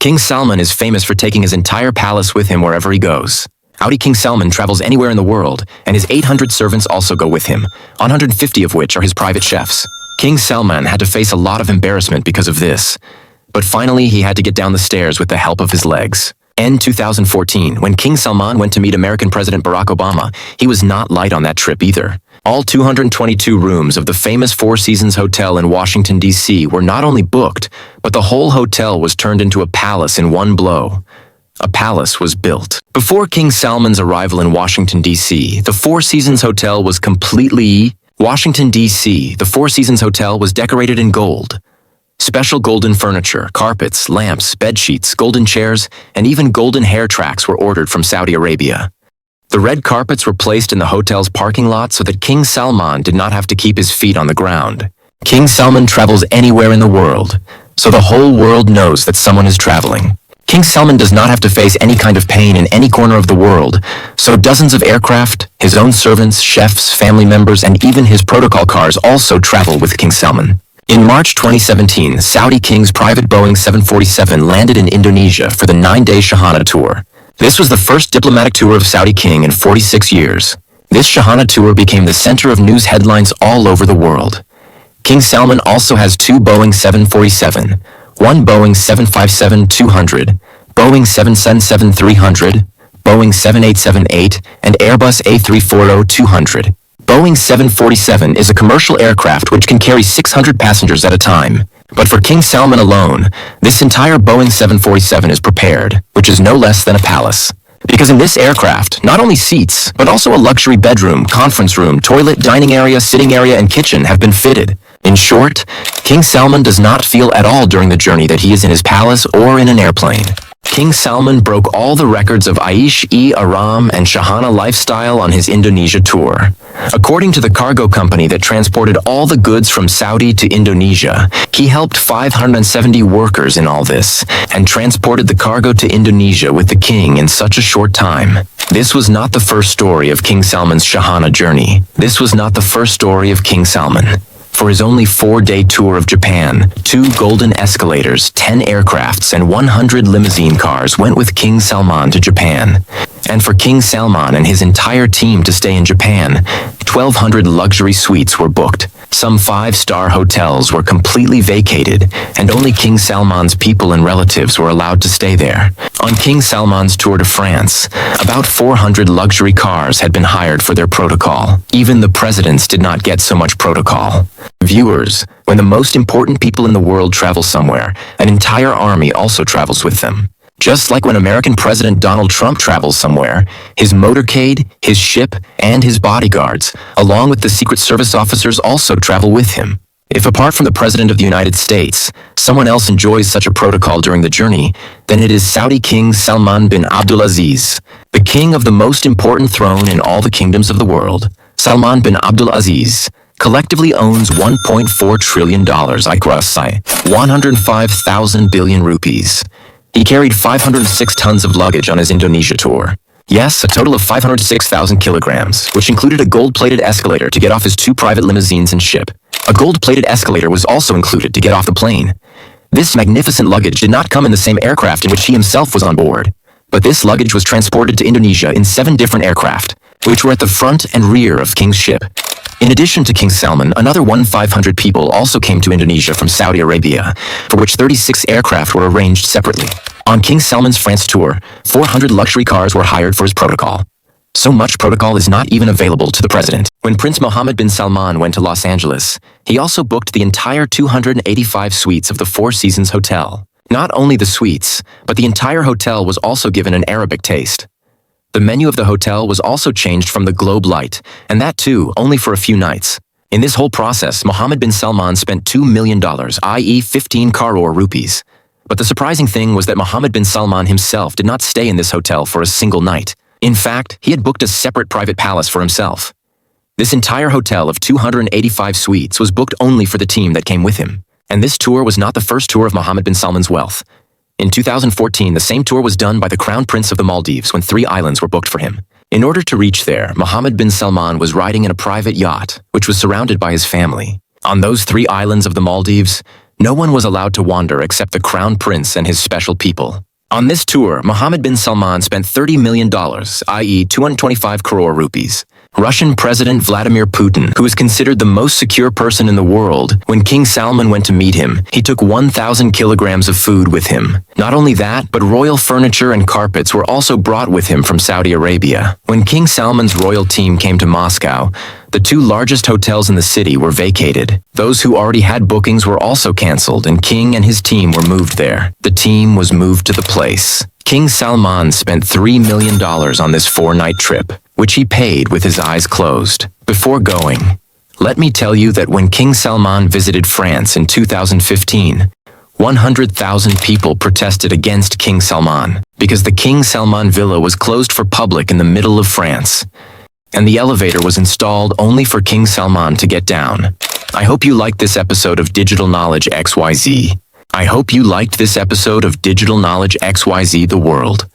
King Salman is famous for taking his entire palace with him wherever he goes. King Salman travels anywhere in the world, and his 800 servants also go with him, 150 of which are his private chefs. King Salman had to face a lot of embarrassment because of this. But finally, he had to get down the stairs with the help of his legs. In 2014, when King Salman went to meet American President Barack Obama, he was not light on that trip either. All 222 rooms of the famous Four Seasons Hotel in Washington, D.C. were not only booked, but the whole hotel was turned into a palace in one blow. A palace was built. Before King Salman's arrival in Washington, D.C., the Four Seasons Hotel was Washington, D.C., the Four Seasons Hotel was decorated in gold. Special golden furniture, carpets, lamps, bedsheets, golden chairs, and even golden hair tracks were ordered from Saudi Arabia. The red carpets were placed in the hotel's parking lot so that King Salman did not have to keep his feet on the ground. King Salman travels anywhere in the world, so the whole world knows that someone is traveling. King Salman does not have to face any kind of pain in any corner of the world, so dozens of aircraft, his own servants, chefs, family members, and even his protocol cars also travel with King Salman. In March 2017, Saudi King's private Boeing 747 landed in Indonesia for the 9-day Shahana tour. This was the first diplomatic tour of Saudi King in 46 years. This Shahana tour became the center of news headlines all over the world. King Salman also has two Boeing 747, one Boeing 757-200, Boeing 777-300, Boeing 7878, and Airbus A340-200. Boeing 747 is a commercial aircraft which can carry 600 passengers at a time. But for King Salman alone, this entire Boeing 747 is prepared, which is no less than a palace. Because in this aircraft, not only seats, but also a luxury bedroom, conference room, toilet, dining area, sitting area, and kitchen have been fitted. In short, King Salman does not feel at all during the journey that he is in his palace or in an airplane. King Salman broke all the records of Aish-e-Aram and Shahana lifestyle on his Indonesia tour. According to the cargo company that transported all the goods from Saudi to Indonesia, he helped 570 workers in all this, and transported the cargo to Indonesia with the king in such a short time. This was not the first story of King Salman's Shahana journey. This was not the first story of King Salman. For his only 4-day tour of Japan, 2 golden escalators, 10 aircrafts, and 100 limousine cars went with King Salman to Japan. And for King Salman and his entire team to stay in Japan, 1,200 luxury suites were booked. Some 5-star hotels were completely vacated, and only King Salman's people and relatives were allowed to stay there. On King Salman's tour to France, about 400 luxury cars had been hired for their protocol. Even the presidents did not get so much protocol. Viewers, when the most important people in the world travel somewhere, an entire army also travels with them. Just like when American President Donald Trump travels somewhere, his motorcade, his ship, and his bodyguards, along with the Secret Service officers, also travel with him. If apart from the President of the United States, someone else enjoys such a protocol during the journey, then it is Saudi King Salman bin Abdulaziz, the king of the most important throne in all the kingdoms of the world. Salman bin Abdulaziz collectively owns $1.4 trillion, 105,000 billion rupees. He carried 506 tons of luggage on his Indonesia tour. Yes, a total of 506,000 kilograms, which included a gold-plated escalator to get off his 2 private limousines and ship. A gold-plated escalator was also included to get off the plane. This magnificent luggage did not come in the same aircraft in which he himself was on board, but this luggage was transported to Indonesia in 7 different aircraft, which were at the front and rear of King's ship. In addition to King Salman, another 1,500 people also came to Indonesia from Saudi Arabia, for which 36 aircraft were arranged separately. On King Salman's France tour, 400 luxury cars were hired for his protocol. So much protocol is not even available to the president. When Prince Mohammed bin Salman went to Los Angeles, he also booked the entire 285 suites of the Four Seasons Hotel. Not only the suites, but the entire hotel was also given an Arabic taste. The menu of the hotel was also changed from the Globe Light, and that too, only for a few nights. In this whole process, Mohammed bin Salman spent $2 million, i.e. 15 crore rupees. But the surprising thing was that Mohammed bin Salman himself did not stay in this hotel for a single night. In fact, he had booked a separate private palace for himself. This entire hotel of 285 suites was booked only for the team that came with him. And this tour was not the first tour of Mohammed bin Salman's wealth. In 2014, the same tour was done by the Crown Prince of the Maldives when 3 islands were booked for him. In order to reach there, Mohammed bin Salman was riding in a private yacht, which was surrounded by his family. On those 3 islands of the Maldives, No one was allowed to wander except the crown prince and his special people. On this tour, Mohammed bin Salman spent $30 million, i.e. 225 crore rupees. Russian President Vladimir Putin, who is considered the most secure person in the world, when King Salman went to meet him, he took 1,000 kilograms of food with him. Not only that, but royal furniture and carpets were also brought with him from Saudi Arabia. When King Salman's royal team came to Moscow, the two largest hotels in the city were vacated. Those who already had bookings were also cancelled, and King and his team were moved there. The team was moved to the place. King Salman spent $3 million on this 4-night trip, which he paid with his eyes closed. Before going, let me tell you that when King Salman visited France in 2015, 100,000 people protested against King Salman because the King Salman villa was closed for public in the middle of France, and the elevator was installed only for King Salman to get down. I hope you liked this episode of Digital Knowledge XYZ. I hope you liked this episode of Digital Knowledge XYZ The World.